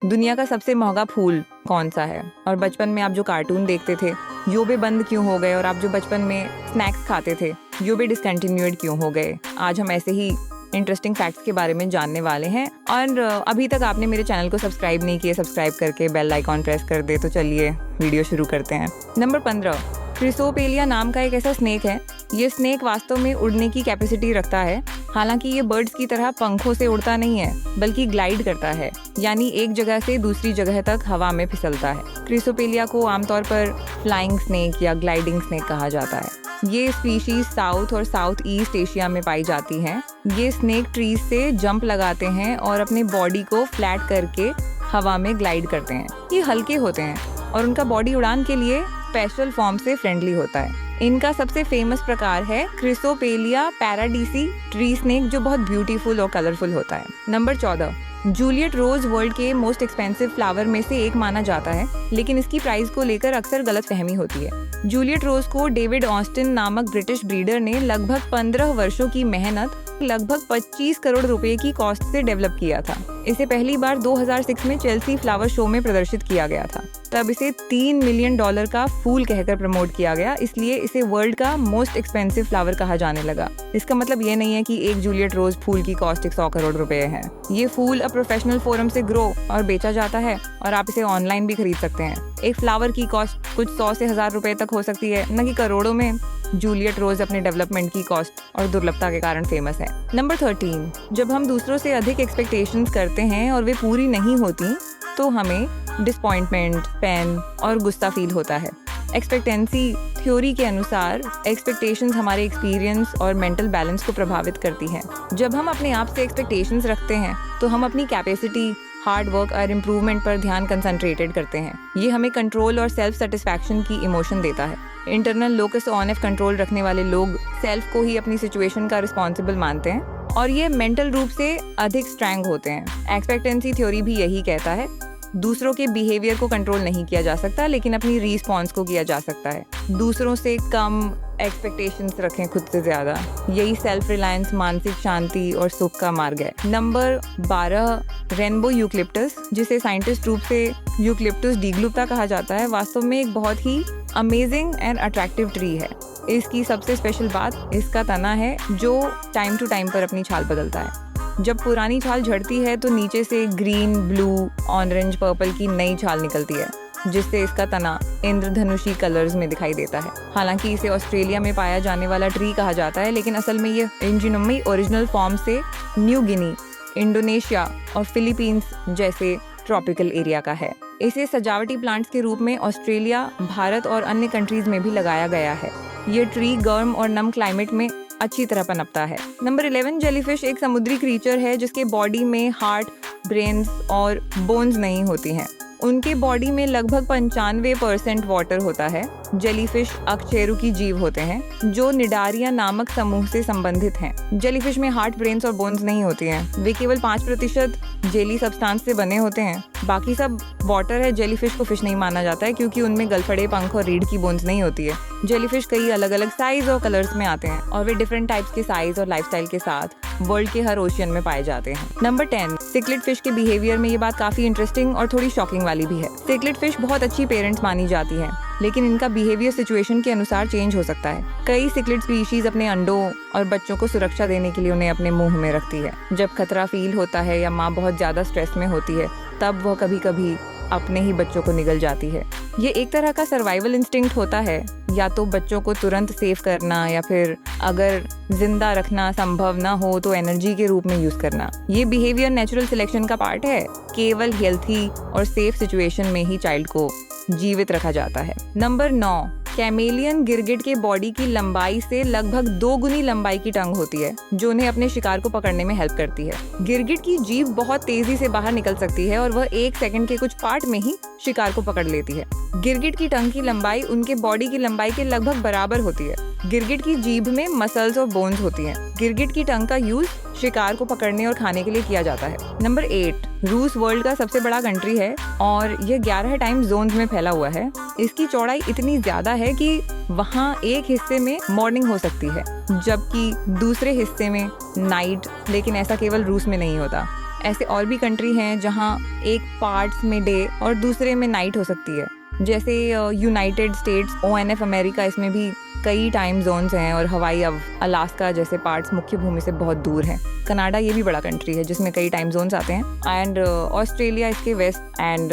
दुनिया का सबसे महंगा फूल कौन सा है? और बचपन में आप जो कार्टून देखते थे यो भी बंद क्यों हो गए? और आप जो बचपन में स्नैक्स खाते थे यो भी डिसकंटिन्यूड क्यों हो गए? आज हम ऐसे ही इंटरेस्टिंग फैक्ट्स के बारे में जानने वाले हैं। और अभी तक आपने मेरे चैनल को सब्सक्राइब नहीं किया, सब्सक्राइब करके बेल आइकॉन प्रेस कर दे। तो चलिए वीडियो शुरू करते हैं। नंबर 15, क्रिसोपेलिया नाम का एक ऐसा स्नेक है। ये स्नेक वास्तव में उड़ने की कैपेसिटी रखता है। हालांकि ये बर्ड्स की तरह पंखों से उड़ता नहीं है, बल्कि ग्लाइड करता है, यानी एक जगह से दूसरी जगह तक हवा में फिसलता है। क्रिसोपेलिया को आमतौर पर फ्लाइंग स्नेक या ग्लाइडिंग स्नेक कहा जाता है। ये स्पीशीज साउथ और साउथ ईस्ट एशिया में पाई जाती हैं। ये स्नेक ट्रीज से जंप लगाते हैं और अपने बॉडी को फ्लैट करके हवा में ग्लाइड करते हैं। ये हल्के होते हैं और उनका बॉडी उड़ान के लिए स्पेशल फॉर्म से फ्रेंडली होता है। इनका सबसे फेमस प्रकार है क्रिसोपेलिया पैराडीसी ट्री स्नेक, जो बहुत ब्यूटीफुल और कलरफुल होता है। नंबर 14, जूलियट रोज वर्ल्ड के मोस्ट एक्सपेंसिव फ्लावर में से एक माना जाता है, लेकिन इसकी प्राइस को लेकर अक्सर गलतफहमी होती है। जूलियट रोज को डेविड ऑस्टिन नामक ब्रिटिश ब्रीडर ने लगभग 15 वर्षों की मेहनत लगभग 25 करोड़ रुपए की कॉस्ट से डेवलप किया था। इसे पहली बार 2006 में चेल्सी फ्लावर शो में प्रदर्शित किया गया था। तब इसे $3 मिलियन का फूल कहकर प्रमोट किया गया, इसलिए इसे वर्ल्ड का मोस्ट एक्सपेंसिव फ्लावर कहा जाने लगा। इसका मतलब ये नहीं है कि एक जूलियट रोज फूल की कॉस्ट 100 करोड़ रुपए है। ये फूल प्रोफेशनल फोरम से ग्रो और बेचा जाता है और आप इसे ऑनलाइन भी खरीद सकते हैं। एक फ्लावर की कॉस्ट कुछ 100 से 1000 रुपए तक हो सकती है, न कि करोड़ों में। जूलियट रोज अपने डेवलपमेंट की कॉस्ट और दुर्लभता के कारण फेमस है। नंबर 13, जब हम दूसरों से अधिक एक्सपेक्टेशंस करते हैं और वे पूरी नहीं होती तो हमें डिसअपॉइंटमेंट, पेन और गुस्सा फील होता है। एक्सपेक्टेंसी थ्योरी के अनुसार एक्सपेक्टेशंस हमारे एक्सपीरियंस और मेंटल बैलेंस को प्रभावित करती हैं। जब हम अपने आप से एक्सपेक्टेशंस रखते हैं तो हम अपनी कैपेसिटी, हार्ड वर्क और इम्प्रूवमेंट पर ध्यान कंसंट्रेटेड करते हैं। ये हमें कंट्रोल और सेल्फ सेटिस्फैक्शन की इमोशन देता है। Internal locus on off control रखने वाले लोग सेल्फ को ही अपनी सिचुएशन का रिस्पॉन्सिबल मानते हैं और ये मेंटल रूप से अधिक स्ट्रांग होते हैं। एक्सपेक्टेंसी थ्योरी भी यही कहता है, दूसरों के बिहेवियर को कंट्रोल नहीं किया जा सकता, लेकिन अपनी रिस्पॉन्स को किया जा सकता है। दूसरों से कम एक्सपेक्टेशंस रखें, खुद से ज्यादा। यही सेल्फ रिलायंस, मानसिक शांति और सुख का मार्ग है। नंबर 12, रेनबो यूकलिप्टस, जिसे साइंटिस्ट रूप से यूकलिप्टस डिग्लुप्ता कहा जाता है, वास्तव में एक बहुत ही अमेजिंग एंड अट्रैक्टिव ट्री है। इसकी सबसे स्पेशल बात इसका तना है, जो टाइम टू टाइम पर अपनी छाल बदलता है। जब पुरानी छाल झड़ती है तो नीचे से ग्रीन, ब्लू, ऑरेंज, पर्पल की नई छाल निकलती है, जिससे इसका तना इंद्रधनुषी कलर्स में दिखाई देता है। हालांकि इसे ऑस्ट्रेलिया में पाया जाने वाला ट्री कहा जाता है, लेकिन असल में ये इंजिनमी ओरिजिनल फॉर्म से न्यू गिनी, इंडोनेशिया और फिलीपींस जैसे ट्रॉपिकल एरिया का है। इसे सजावटी प्लांट्स के रूप में ऑस्ट्रेलिया, भारत और अन्य कंट्रीज में भी लगाया गया है। ये ट्री गर्म और नम क्लाइमेट में अच्छी तरह पनपता है। नंबर 11, जेलीफिश एक समुद्री क्रीचर है जिसके बॉडी में हार्ट, ब्रेन्स और बोन्स नहीं होती हैं। उनके बॉडी में लगभग 95% वाटर होता है। जेलीफिश अकशेरुकी जीव होते हैं जो निडारिया नामक समूह से संबंधित हैं। जेलीफिश में हार्ट, ब्रेन्स और बोन्स नहीं होती हैं। वे केवल 5% जेली सब्सटेंस से बने होते हैं, बाकी सब वाटर है। जेलीफिश को फिश नहीं माना जाता है क्योंकि उनमें गलफड़े, पंख और रीढ़ की बोन्स नहीं होती है। जेलीफिश कई अलग अलग साइज और कलर्स में आते हैं और वे डिफरेंट टाइप्स के साइज और लाइफस्टाइल के साथ वर्ल्ड के हर ओशियन में पाए जाते हैं। नंबर 10, सिक्लेट फिश के बिहेवियर में ये बात काफी इंटरेस्टिंग और थोड़ी शॉकिंग वाली भी है। सिक्लेट फिश बहुत अच्छी पेरेंट्स मानी जाती है, लेकिन इनका बिहेवियर सिचुएशन के अनुसार चेंज हो सकता है। कई सिक्लेट स्पीशीज अपने अंडों और बच्चों को सुरक्षा देने के लिए उन्हें अपने मुंह में रखती है। जब खतरा फील होता है या माँ बहुत ज्यादा स्ट्रेस में होती है, तब वह कभी कभी अपने ही बच्चों को निगल जाती है। ये एक तरह का सर्वाइवल इंस्टिंक्ट होता है, या तो बच्चों को तुरंत सेव करना या फिर अगर जिंदा रखना संभव ना हो तो एनर्जी के रूप में यूज करना। ये बिहेवियर नेचुरल सिलेक्शन का पार्ट है। केवल हेल्थी और सेफ सिचुएशन में ही चाइल्ड को जीवित रखा जाता है। नंबर 9, कैमेलियन गिरगिट के बॉडी की लंबाई से लगभग 2 गुनी लंबाई की टंग होती है, जो उन्हें अपने शिकार को पकड़ने में हेल्प करती है। गिरगिट की जीभ बहुत तेजी से बाहर निकल सकती है और वह 1 सेकंड के कुछ पार्ट में ही शिकार को पकड़ लेती है। गिरगिट की टंग की लंबाई उनके बॉडी की लंबाई के लगभग बराबर होती है। गिरगिट की जीभ में मसल्स और बोन्स होती हैं। गिरगिट की टंग का यूज शिकार को पकड़ने और खाने के लिए किया जाता है। नंबर 8, रूस वर्ल्ड का सबसे बड़ा कंट्री है और यह 11 टाइम जोन्स में फैला हुआ है। इसकी चौड़ाई इतनी ज्यादा है कि वहाँ एक हिस्से में मॉर्निंग हो सकती है जबकि दूसरे हिस्से में नाइट, लेकिन ऐसा केवल रूस में नहीं होता। ऐसे और भी कंट्री हैं जहाँ एक पार्ट्स में डे और दूसरे में नाइट हो सकती है, जैसे यूनाइटेड स्टेट्स, ONF अमेरिका, इसमें भी कई टाइम जोन्स हैं और हवाई अलास्का जैसे पार्ट्स मुख्य भूमि से बहुत दूर हैं। कनाडा ये भी बड़ा कंट्री है जिसमें कई टाइम जोन्स आते हैं। एंड ऑस्ट्रेलिया इसके वेस्ट एंड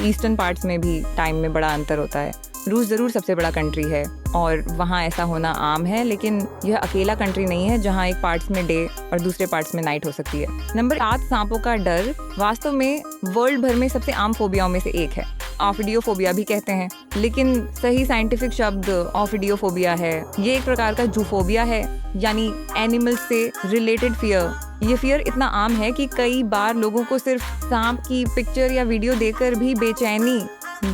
ईस्टर्न पार्ट्स में भी टाइम में बड़ा अंतर होता है। रूस ज़रूर सबसे बड़ा कंट्री है और वहाँ ऐसा होना आम है, लेकिन यह अकेला कंट्री नहीं है जहाँ एक पार्ट्स में डे और दूसरे पार्ट्स में नाइट हो सकती है। नंबर 7, सांपों का डर वास्तव में वर्ल्ड भर में सबसे आम फोबियाओं में से एक है। ऑफिडियोफोबिया भी कहते हैं, लेकिन सही साइंटिफिक शब्द ऑफिडियोफोबिया है। ये एक प्रकार का जूफोबिया है, यानी एनिमल्स से रिलेटेड फियर। ये फियर इतना आम है कि कई बार लोगों को सिर्फ सांप की पिक्चर या वीडियो देखकर भी बेचैनी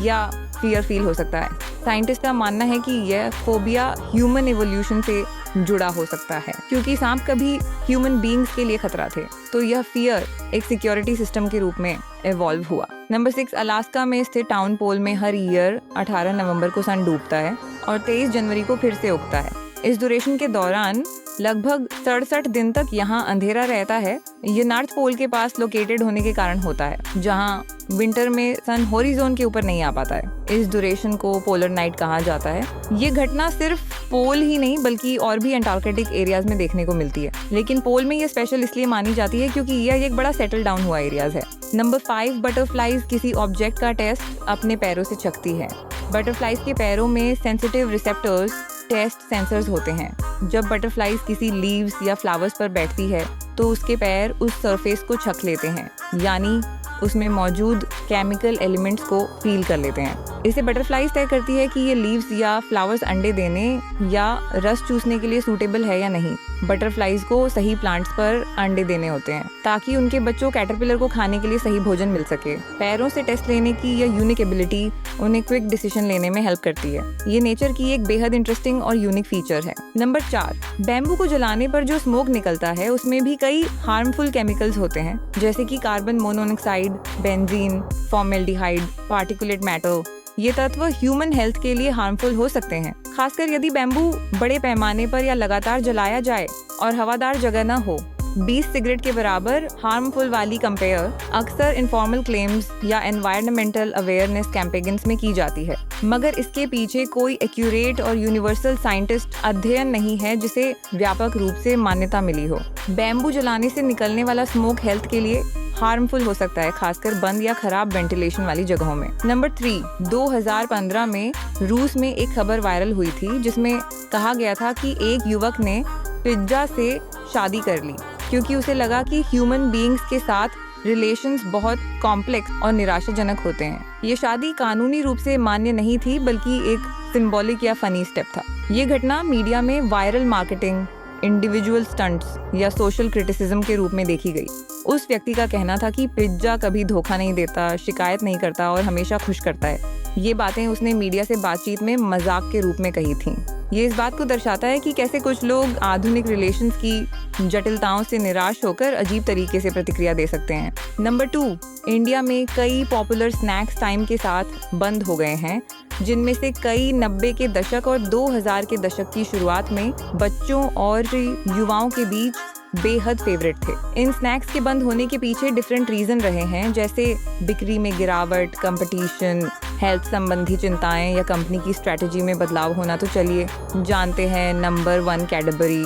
या फियर फील हो सकता है। साइंटिस्ट का मानना है कि यह फोबिया ह्यूमन एवोल्यूशन से जुड़ा हो सकता है, क्योंकि सांप कभी ह्यूमन बीइंग्स के लिए खतरा थे, तो यह फियर एक सिक्योरिटी सिस्टम के रूप में इवॉल्व हुआ। नंबर 6, अलास्का में स्थित टाउन पोल में हर ईयर 18 नवंबर को सन डूबता है और 23 जनवरी को फिर से उगता है। इस ड्यूरेशन के दौरान लगभग 67 दिन तक यहाँ अंधेरा रहता है। ये नॉर्थ पोल के पास लोकेटेड होने के कारण होता है, जहाँ विंटर में सन हॉरिजॉन के ऊपर नहीं आ पाता है। इस ड्यूरेशन को पोलर नाइट कहा जाता है। ये घटना सिर्फ पोल ही नहीं बल्कि और भी अंटार्कटिक एरियाज में देखने को मिलती है, लेकिन पोल में ये स्पेशल इसलिए मानी जाती है क्योंकि यह एक बड़ा सेटल डाउन हुआ एरियाज है। नंबर 5, बटरफ्लाइज किसी ऑब्जेक्ट का टेस्ट अपने पैरों से छकती है। बटरफ्लाइज के पैरों में सेंसिटिव रिसेप्टर्स, टेस्ट सेंसर्स होते हैं। जब बटरफ्लाइज किसी लीव्स या फ्लावर्स पर बैठती है तो उसके पैर उस सरफेस को छक लेते हैं, यानी उसमें मौजूद केमिकल एलिमेंट्स को फील कर लेते हैं। इसे बटरफ्लाइज तय करती है कि ये लीव्स या फ्लावर्स अंडे देने या रस चूसने के लिए सूटेबल है या नहीं। बटरफ्लाइज को सही प्लांट्स पर अंडे देने होते हैं ताकि उनके बच्चों कैटरपिलर को खाने के लिए सही भोजन मिल सके। पैरों से टेस्ट लेने की यह यूनिक एबिलिटी उन्हें क्विक डिसीजन लेने में हेल्प करती है। ये नेचर की एक बेहद इंटरेस्टिंग और यूनिक फीचर है। नंबर 4, बैम्बू को जलाने पर जो स्मोक निकलता है उसमें भी कई हार्मफुल केमिकल्स होते हैं, जैसे कि carbon monoxide, benzene, formaldehyde, particulate matter. ये तत्व ह्यूमन हेल्थ के लिए हार्मफुल हो सकते हैं, खासकर यदि बैम्बू बड़े पैमाने पर या लगातार जलाया जाए और हवादार जगह न हो। 20 सिगरेट के बराबर हार्मफुल वाली कंपेयर अक्सर इनफॉर्मल क्लेम्स या एनवायरमेंटल अवेयरनेस कैंपेन्स में की जाती है, मगर इसके पीछे कोई एक्यूरेट और यूनिवर्सल साइंटिस्ट अध्ययन नहीं है जिसे व्यापक रूप से मान्यता मिली हो। बैम्बू जलाने से निकलने वाला स्मोक हेल्थ के लिए हार्मफुल हो सकता है, खासकर बंद या खराब वेंटिलेशन वाली जगहों में। नंबर 3, 2015 में रूस में एक खबर वायरल हुई थी जिसमें कहा गया था कि एक युवक ने पिज्जा से शादी कर ली क्योंकि उसे लगा कि ह्यूमन बीइंग्स के साथ रिलेशंस बहुत कॉम्प्लेक्स और निराशाजनक होते हैं। ये शादी कानूनी रूप से मान्य नहीं थी बल्कि एक सिंबॉलिक या फनी स्टेप था। ये घटना मीडिया में वायरल मार्केटिंग, इंडिविजुअल स्टंट्स या सोशल क्रिटिसिज्म के रूप में देखी गई। उस व्यक्ति का कहना था कि पिज्जा कभी धोखा नहीं देता, शिकायत नहीं करता और हमेशा खुश करता है। ये बातें उसने मीडिया से बातचीत में मजाक के रूप में कही थीं। ये इस बात को दर्शाता है कि कैसे कुछ लोग आधुनिक रिलेशंस की जटिलताओं से निराश होकर अजीब तरीके से प्रतिक्रिया दे सकते हैं। नंबर 2, इंडिया में कई पॉपुलर स्नैक्स टाइम के साथ बंद हो गए हैं, जिनमें से कई 90 के दशक और 2000 के दशक की शुरुआत में बच्चों और युवाओं के बीच बेहद फेवरेट थे। इन स्नैक्स के बंद होने के पीछे डिफरेंट रीजन रहे हैं, जैसे बिक्री में गिरावट, कंपटीशन, हेल्थ संबंधी चिंताएं या कंपनी की स्ट्रेटजी में बदलाव होना। तो चलिए जानते हैं। Number 1, Cadbury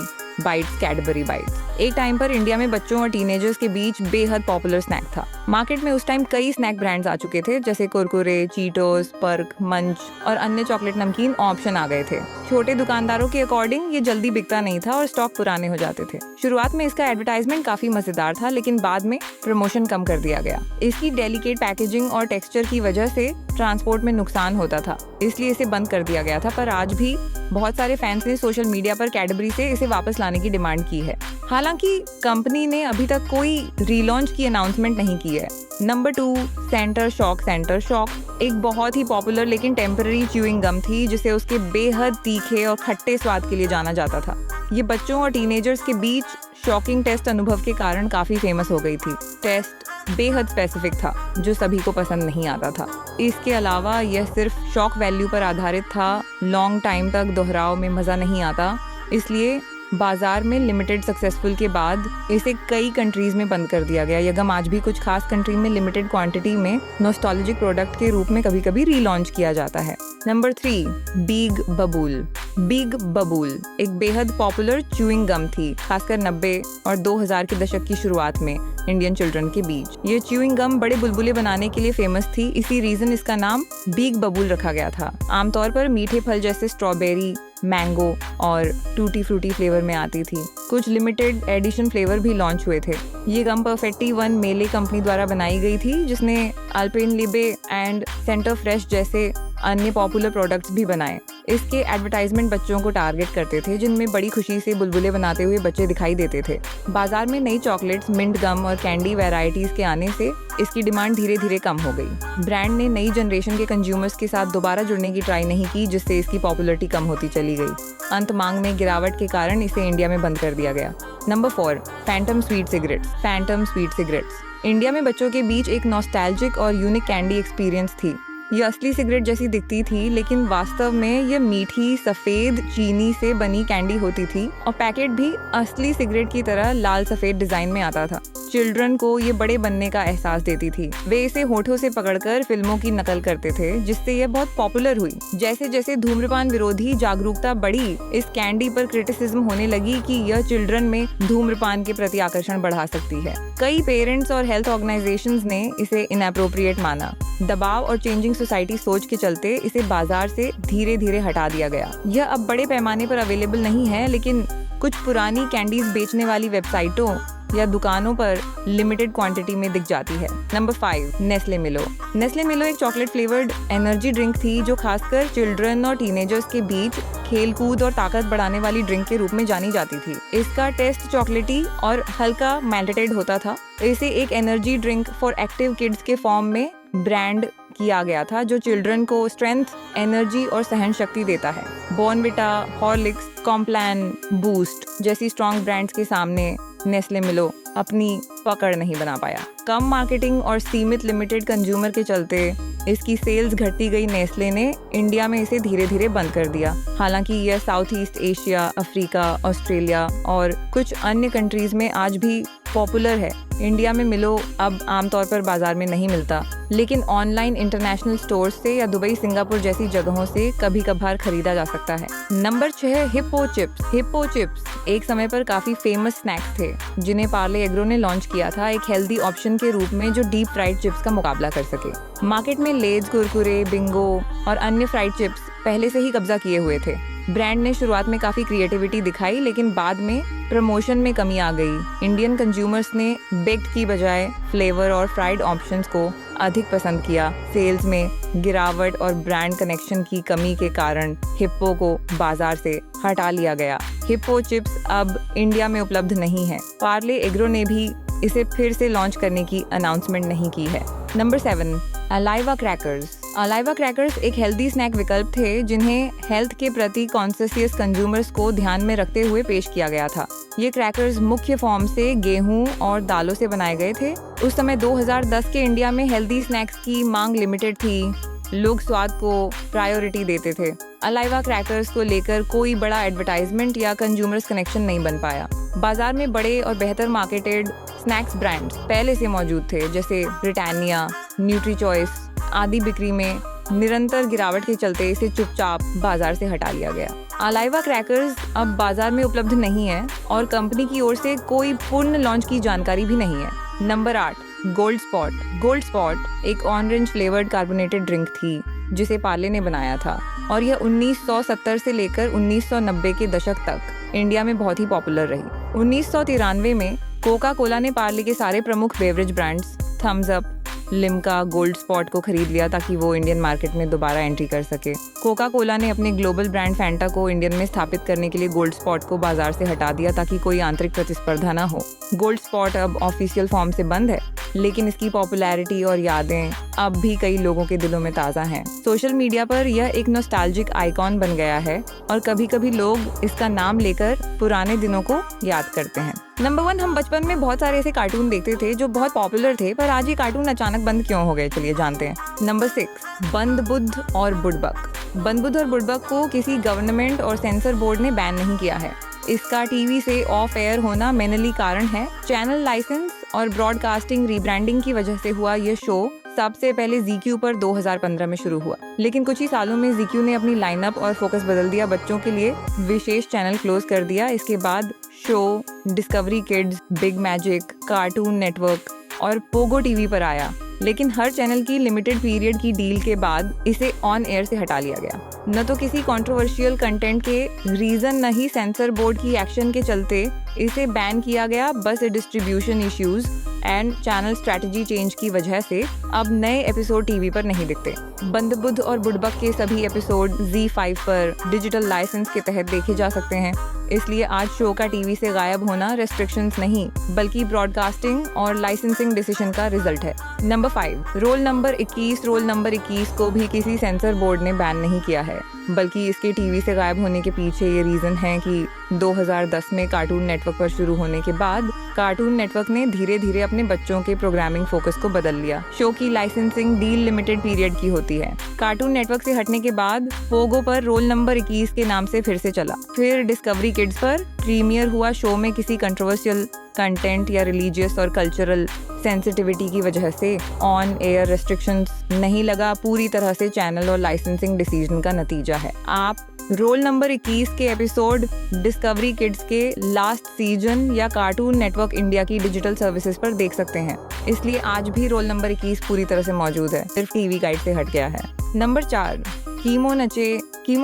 bytes. एक टाइम पर इंडिया में बच्चों और टीनेजर्स के बीच बेहद पॉपुलर स्नैक था। मार्केट में उस टाइम कई स्नैक ब्रांड्स आ चुके थे, जैसे कुरकुरे, चीटोस, पर्क, मंच और अन्य चॉकलेट नमकीन ऑप्शन आ गए थे। छोटे दुकानदारों के अकॉर्डिंग ये जल्दी बिकता नहीं था और स्टॉक पुराने हो जाते थे। शुरुआत में इसका एडवर्टाइजमेंट काफी मजेदार था, लेकिन बाद में प्रमोशन कम कर दिया गया। इसकी डेलिकेट पैकेजिंग और टेक्सचर की वजह से ट्रांसपोर्ट में नुकसान होता था, इसलिए इसे बंद कर दिया गया था। पर आज भी बहुत सारे फैंस ने सोशल मीडिया पर कैडबरी से इसे वापस लाने की डिमांड की है। हालांकि कंपनी ने अभी तक कोई रीलॉन्च की अनाउंसमेंट नहीं की है। नंबर 2, सेंटर शॉक एक बहुत ही पॉपुलर लेकिन टेम्पररी च्यूइंग गम थी, जिसे उसके बेहद तीखे और खट्टे स्वाद के लिए जाना जाता था। ये बच्चों और टीनेजर्स के बीच शॉकिंग टेस्ट अनुभव के कारण काफी फेमस हो गई थी। टेस्ट बेहद स्पेसिफिक था जो सभी को पसंद नहीं आता था। इसके अलावा यह सिर्फ शॉक वैल्यू पर आधारित था, लॉन्ग टाइम तक दोहराव में मजा नहीं आता, इसलिए बाजार में लिमिटेड सक्सेसफुल के बाद इसे कई कंट्रीज में बंद कर दिया गया। यह गम आज भी कुछ खास कंट्री में लिमिटेड क्वांटिटी में नॉस्टैल्जिक प्रोडक्ट के रूप में कभी-कभी रीलॉन्च किया जाता है। नंबर 3, बिग बबूल। बिग बबूल एक बेहद पॉपुलर च्यूइंग गम थी, खासकर 90 और 2000 के दशक की शुरुआत में इंडियन चिल्ड्रन के बीच। ये च्यूइंग गम बड़े बुलबुले बनाने के लिए फेमस थी, इसी रीजन इसका नाम बिग बबूल रखा गया था। आमतौर पर मीठे फल जैसे स्ट्रॉबेरी, मैंगो और टूटी फ्रूटी फ्लेवर में आती थी। कुछ लिमिटेड एडिशन फ्लेवर भी लॉन्च हुए थे। ये गम परफेक्टी वन मेले कंपनी द्वारा बनाई गई थी, जिसने अल्पेनलिबे एंड सेंटर फ्रेश जैसे अन्य पॉपुलर प्रोडक्ट्स भी बनाए। इसके एडवर्टाइजमेंट बच्चों को टारगेट करते थे, जिनमें बड़ी खुशी से बुलबुले बनाते हुए बच्चे दिखाई देते थे। बाजार में नई चॉकलेट्स, मिंट गम और कैंडी वैरायटीज के आने से इसकी डिमांड धीरे धीरे कम हो गई। ब्रांड ने नई जनरेशन के कंज्यूमर्स के साथ दोबारा जुड़ने की ट्राई नहीं की, जिससे इसकी पॉपुलैरिटी कम होती चली गई। अंत मांग में गिरावट के कारण इसे इंडिया में बंद कर दिया गया। Number 4, Phantom sweet cigarettes. Phantom sweet cigarettes India में बच्चों के बीच एक नॉस्टैल्जिक और यूनिक कैंडी एक्सपीरियंस थी। यह असली सिगरेट जैसी दिखती थी, लेकिन वास्तव में यह मीठी सफेद चीनी से बनी कैंडी होती थी और पैकेट भी असली सिगरेट की तरह लाल सफेद डिजाइन में आता था। चिल्ड्रन को ये बड़े बनने का एहसास देती थी। वे इसे होठों से पकड़कर फिल्मों की नकल करते थे, जिससे यह बहुत पॉपुलर हुई। जैसे जैसे धूम्रपान विरोधी जागरूकता बढ़ी, इस कैंडी पर क्रिटिसिज्म होने लगी कि यह चिल्ड्रन में धूम्रपान के प्रति आकर्षण बढ़ा सकती है। कई पेरेंट्स और हेल्थ ऑर्गेनाइजेशंस ने इसे इनएप्रोप्रिएट माना। दबाव और चेंजिंग सोसाइटी सोच के चलते इसे बाजार से धीरे धीरे हटा दिया गया। यह अब बड़े पैमाने पर अवेलेबल नहीं है, लेकिन कुछ पुरानी कैंडीज बेचने वाली वेबसाइटों या दुकानों पर लिमिटेड क्वांटिटी में दिख जाती है। नंबर 5, नेस्ले मिलो। नेस्ले मिलो एक चॉकलेट फ्लेवर्ड एनर्जी ड्रिंक थी, जो खासकर चिल्ड्रन और टीनेजर्स के बीच खेलकूद और ताकत बढ़ाने वाली ड्रिंक के रूप में जानी जाती थी। इसका टेस्ट चॉकलेटी और हल्का मेल्टेड होता था। इसे एक energy drink for active kids के फॉर्म में ब्रांड किया गया था, जो चिल्ड्रन को स्ट्रेंथ, एनर्जी और सहन शक्ति देता है। बॉर्नविटा, हॉर्लिक्स, कॉम्प्लान, बूस्ट जैसी स्ट्रॉन्ग ब्रांड्स के सामने नेस्ले मिलो अपनी पकड़ नहीं बना पाया। कम मार्केटिंग और सीमित लिमिटेड कंज्यूमर के चलते इसकी सेल्स घटती गई। नेस्ले ने इंडिया में इसे धीरे धीरे बंद कर दिया। हालांकि यह south east Asia, Africa, Australia और कुछ अन्य कंट्रीज में आज भी पॉपुलर है। इंडिया में मिलो अब आमतौर पर बाजार में नहीं मिलता, लेकिन ऑनलाइन इंटरनेशनल स्टोर्स से या दुबई, सिंगापुर जैसी जगहों से कभी कभार खरीदा जा सकता है। Number 6, hippo chips. Hippo chips एक समय पर काफी फेमस स्नैक्स थे, जिन्हें पार्ले एग्रो ने लॉन्च किया था, एक हेल्दी ऑप्शन के रूप में जो डीप फ्राइड चिप्स का मुकाबला कर सके। मार्केट में लेज, कुरकुरे, बिंगो और अन्य फ्राइड चिप्स पहले से ही कब्जा किए हुए थे। ब्रांड ने शुरुआत में काफी क्रिएटिविटी दिखाई, लेकिन बाद में प्रमोशन में कमी आ गई। इंडियन कंज्यूमर्स ने बेक्ड की बजाय फ्लेवर और फ्राइड ऑप्शंस को अधिक पसंद किया। सेल्स में गिरावट और ब्रांड कनेक्शन की कमी के कारण हिप्पो को बाजार से हटा लिया गया। हिप्पो चिप्स अब इंडिया में उपलब्ध नहीं है। पार्ले एग्रो ने भी इसे फिर से लॉन्च करने की अनाउंसमेंट नहीं की है। Number 7, Aliva crackers. Aliva crackers एक हेल्दी स्नैक विकल्प थे, जिन्हें हेल्थ के प्रति कॉन्शियस कंज्यूमर्स को ध्यान में रखते हुए पेश किया गया था। ये क्रैकर्स मुख्य फॉर्म से गेहूं और दालों से बनाए गए थे। उस समय 2010 के इंडिया में हेल्दी स्नैक्स की मांग लिमिटेड थी। लोग स्वाद को प्रायोरिटी देते थे। अलाइवा क्रैकर्स को लेकर कोई बड़ा एडवर्टाइजमेंट या कंज्यूमर्स कनेक्शन नहीं बन पाया। बाजार में बड़े और बेहतर मार्केटेड स्नैक्स ब्रांड्स पहले से मौजूद थे, जैसे ब्रिटानिया, न्यूट्री चॉइस आदि। बिक्री में निरंतर गिरावट के चलते इसे चुपचाप बाजार से हटा लिया गया। अलाइवा क्रैकर्स अब बाजार में उपलब्ध नहीं है और कंपनी की ओर से कोई पूर्ण लॉन्च की जानकारी भी नहीं है। Number 8, gold spot. Gold spot एक ऑरेंज फ्लेवर्ड कार्बोनेटेड ड्रिंक थी, जिसे पार्ले ने बनाया था, और यह 1970 से लेकर 1990 के दशक तक इंडिया में बहुत ही पॉपुलर रही। 1993 में कोका कोला ने पार्ले के सारे प्रमुख beverage brands Thums Up, Limca, gold spot को खरीद लिया ताकि वो इंडियन मार्केट में दोबारा एंट्री कर सके। कोका कोला ने अपने ग्लोबल ब्रांड फैंटा को इंडियन में स्थापित करने के लिए गोल्ड स्पॉट को बाजार से हटा दिया ताकि कोई आंतरिक प्रतिस्पर्धा न हो। गोल्ड स्पॉट अब ऑफिशियल फॉर्म से बंद है, लेकिन इसकी पॉपुलैरिटी और यादें अब भी कई लोगों के दिलों में ताज़ा हैं। सोशल मीडिया पर यह एक नॉस्टैल्जिक आइकॉन बन गया है और कभी कभी लोग इसका नाम लेकर पुराने दिनों को याद करते हैं। नंबर 1, हम बचपन में बहुत सारे ऐसे कार्टून देखते थे जो बहुत पॉपुलर थे, पर आज ये कार्टून अचानक बंद क्यों हो गए, चलिए जानते हैं। नंबर 6, बंद बुद्ध और बुड़बक। बंद बुद्ध और बुड़बक को किसी गवर्नमेंट और सेंसर बोर्ड ने बैन नहीं किया है। इसका टीवी से ऑफ एयर होना मेनली कारण है चैनल लाइसेंस और ब्रॉडकास्टिंग रीब्रांडिंग की वजह से हुआ ये शो सबसे पहले ZQ पर 2015 में शुरू हुआ, लेकिन कुछ ही सालों में ZQ ने अपनी लाइनअप और फोकस बदल दिया, बच्चों के लिए विशेष चैनल क्लोज कर दिया। इसके बाद show discovery kids, big magic, cartoon network और पोगो टीवी पर आया, लेकिन हर चैनल की लिमिटेड पीरियड की डील के बाद इसे ऑन एयर से हटा लिया गया। न तो किसी कंट्रोवर्शियल कंटेंट के रीजन, न ही सेंसर बोर्ड की एक्शन के चलते इसे बैन किया गया, बस distribution issues and channel strategy change की वजह से अब नए एपिसोड टीवी पर नहीं दिखते। बंद बुध और बुड़बक के सभी एपिसोड ZEE5 पर डिजिटल लाइसेंस के तहत देखे जा सकते हैं, इसलिए आज शो का टीवी से गायब होना रेस्ट्रिक्शंस नहीं बल्कि ब्रॉडकास्टिंग और लाइसेंसिंग डिसीजन का रिजल्ट है। नंबर 5, रोल नंबर 21 को भी किसी सेंसर बोर्ड ने बैन नहीं किया है, बल्कि इसके टीवी से गायब होने के पीछे ये रीजन है कि 2010 में कार्टून नेटवर्क पर शुरू होने के बाद कार्टून नेटवर्क ने धीरे धीरे अपने बच्चों के प्रोग्रामिंग फोकस को बदल लिया। शो की लाइसेंसिंग डील लिमिटेड पीरियड की होती है। कार्टून नेटवर्क से हटने के बाद पोगो पर रोल नंबर 21 के नाम से फिर से चला, फिर डिस्कवरी किड्स पर प्रीमियर हुआ। शो में किसी कंट्रोवर्शियल कंटेंट या रिलीजियस और कल्चरल सेंसिटिविटी की वजह से ऑन एयर रेस्ट्रिक्शंस नहीं लगा, पूरी तरह से चैनल और लाइसेंसिंग डिसीजन का नतीजा है। आप रोल नंबर 21 के एपिसोड डिस्कवरी किड्स के लास्ट सीजन या कार्टून नेटवर्क इंडिया की डिजिटल सर्विसेज पर देख सकते हैं, इसलिए आज भी रोल नंबर 21 पूरी तरह से मौजूद है, सिर्फ टीवी गाइड से हट गया है। नंबर 4, कीमो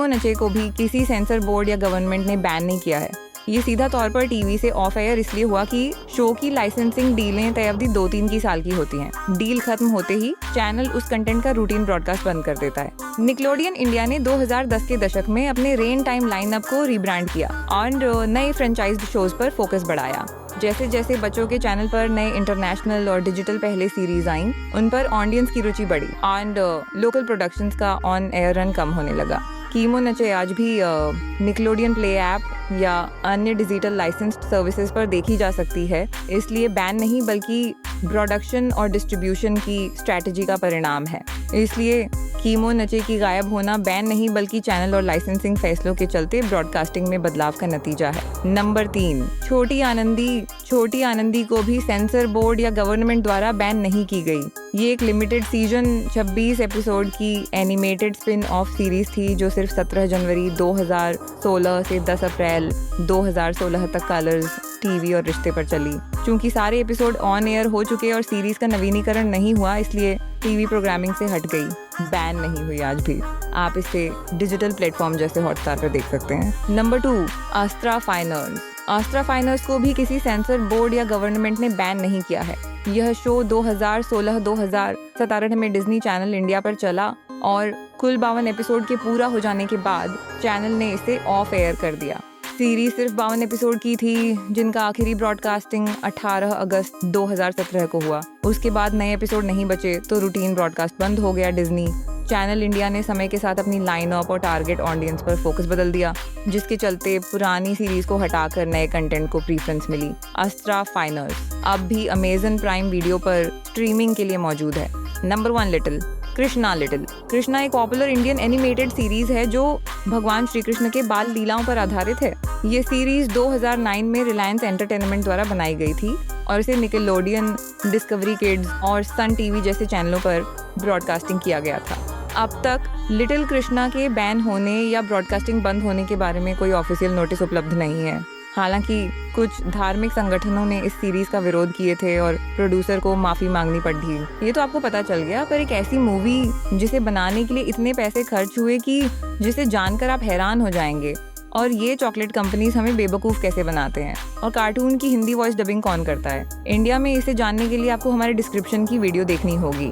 नचे को भी किसी सेंसर बोर्ड या गवर्नमेंट ने बैन नहीं किया है। ये सीधा तौर पर टीवी से ऑफ एयर इसलिए हुआ कि शो की लाइसेंसिंग डीलें तय अवधि 2-3 साल की होती हैं। डील खत्म होते ही चैनल उस कंटेंट का रूटीन ब्रॉडकास्ट बंद कर देता है। निकलोडियन इंडिया ने 2010 के दशक में अपने रेन टाइम लाइनअप को रीब्रांड किया और नए फ्रेंचाइज्ड शोज पर फोकस बढ़ाया। जैसे जैसे बच्चों के चैनल पर नए इंटरनेशनल और डिजिटल पहले सीरीज आईं, उन पर ऑडियंस की रुचि बढ़ी और लोकल प्रोडक्शंस का ऑन एयर रन कम होने लगा। कीमो नचे आज भी निकलोडियन प्ले ऐप या अन्य डिजिटल लाइसेंस्ड सर्विसेज पर देखी जा सकती है, इसलिए बैन नहीं बल्कि प्रोडक्शन और डिस्ट्रीब्यूशन की स्ट्रैटेजी का परिणाम है। इसलिए कीमो नचे की गायब होना बैन नहीं बल्कि चैनल और लाइसेंसिंग फैसलों के चलते ब्रॉडकास्टिंग में बदलाव का नतीजा है। नंबर 3, छोटी आनंदी को भी सेंसर बोर्ड या गवर्नमेंट द्वारा बैन नहीं की गई। ये एक लिमिटेड सीजन 26 एपिसोड की एनिमेटेड स्पिन ऑफ सीरीज थी जो सिर्फ 17 जनवरी 2016 से 10 अप्रैल 2016 तक कलर्स टीवी और रिश्ते पर चली। चूंकि सारे एपिसोड ऑन एयर हो चुके और सीरीज का नवीनीकरण नहीं हुआ, इसलिए टीवी प्रोग्रामिंग से हट गई, बैन नहीं हुई। आज भी आप इसे डिजिटल प्लेटफॉर्म जैसे हॉटस्टार पर देख सकते हैं। नंबर 2, आस्ट्रा फाइनर्स को भी किसी सेंसर बोर्ड या गवर्नमेंट ने बैन नहीं किया है। यह शो 2016-2017 में डिज्नी चैनल इंडिया पर चला और कुल 52 एपिसोड के पूरा हो जाने के बाद चैनल ने इसे ऑफ एयर कर दिया। सीरीज सिर्फ 52 एपिसोड की थी, जिनका आखिरी ब्रॉडकास्टिंग 18 अगस्त 2017 को हुआ। उसके बाद नए एपिसोड नहीं बचे तो रूटीन ब्रॉडकास्ट बंद हो गया। डिज्नी चैनल इंडिया ने समय के साथ अपनी लाइनअप और टारगेट ऑडियंस पर फोकस बदल दिया, जिसके चलते पुरानी सीरीज को हटाकर नए कंटेंट को प्रीफरेंस मिली। आस्ट्रा फाइनर्स अब भी अमेज़न प्राइम वीडियो पर स्ट्रीमिंग के लिए मौजूद है। नंबर 1, कृष्णा एक पॉपुलर इंडियन एनिमेटेड सीरीज है जो भगवान श्री कृष्ण के बाल लीलाओं पर आधारित है। ये सीरीज 2009 में रिलायंस एंटरटेनमेंट द्वारा बनाई गई थी और इसे निकलोडियन, डिस्कवरी किड्स और सन टीवी जैसे चैनलों पर ब्रॉडकास्टिंग किया गया था। अब तक लिटिल कृष्णा के बैन होने या ब्रॉडकास्टिंग बंद होने के बारे में कोई ऑफिशियल नोटिस उपलब्ध नहीं है। हालांकि कुछ धार्मिक संगठनों ने इस सीरीज का विरोध किए थे और प्रोड्यूसर को माफी मांगनी पड़ी। ये तो आपको पता चल गया, पर एक ऐसी मूवी जिसे बनाने के लिए इतने पैसे खर्च हुए कि जिसे जानकर आप हैरान हो जाएंगे। और ये चॉकलेट कंपनीज हमें बेवकूफ़ कैसे बनाते हैं, और कार्टून की हिंदी वॉइस डबिंग कौन करता है। इंडिया में इसे जानने के लिए आपको हमारे डिस्क्रिप्शन की वीडियो देखनी होगी।